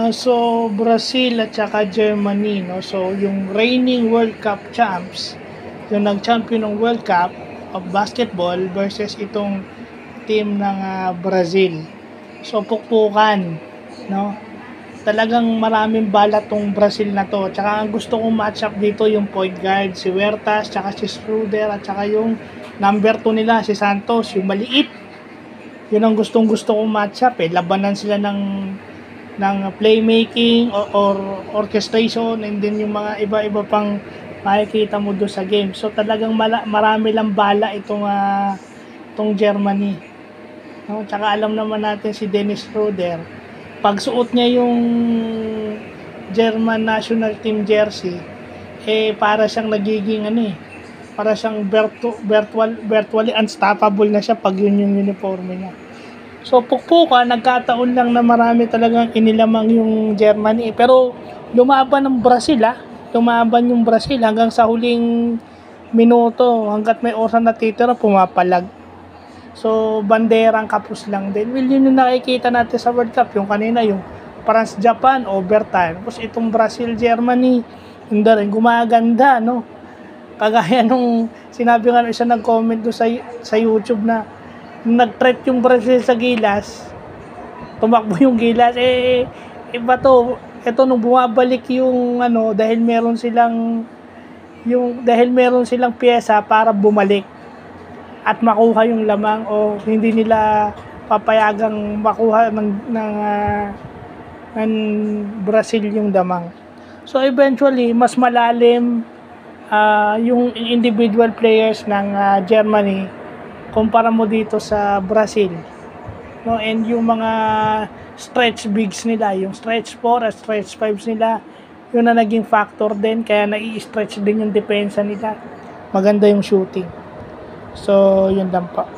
So Brazil at saka Germany, no? So yung reigning World Cup champs, yung nag-champion ng World Cup of basketball versus itong team ng Brazil. So pukpukan, no? Talagang maraming bala tong Brazil na to. Tsaka ang gusto kong match up dito yung point guard, si Huertas, tsaka si Schroeder, at tsaka yung number 2 nila, si Santos, yung maliit. Yun ang gustong-gusto kong match up eh. Labanan sila ng playmaking or orchestration, and then yung mga iba-iba pang makikita mo doon sa game. So talagang marami lang bala itong Germany. No? Tsaka alam naman natin si Dennis Schroeder, pag suot niya yung German national team jersey, para siyang nagiging para siyang virtually unstoppable na siya pag yun yung uniforme niya. So pukpukan, nagkataon lang na marami talagang inilamang yung Germany, pero lumaban ng Brazil lumaban yung Brazil hanggang sa huling minuto, hanggat may oras na natitira, pumapalag. So banderang kapos lang din. Well, yun yung nakikita natin sa World Cup, yung kanina yung France-Japan overtime, tapos itong Brazil-Germany, hindi rin gumaganda, no? Kagaya nung sinabi nga isa nag-comment doon sa YouTube na nag-threat yung Brazil sa Gilas, tumakbo yung Gilas, iba to. Ito nung bumabalik yung dahil meron silang piyesa para bumalik at makuha yung lamang, o hindi nila papayagang makuha ng Brazil yung damang. So eventually mas malalim yung individual players ng Germany kumpara mo dito sa Brazil, no? And yung mga stretch bigs nila, yung stretch 4 at stretch 5 nila, yun na naging factor din, kaya nai-stretch din yung depensa nila. Maganda yung shooting. So yun lang pa.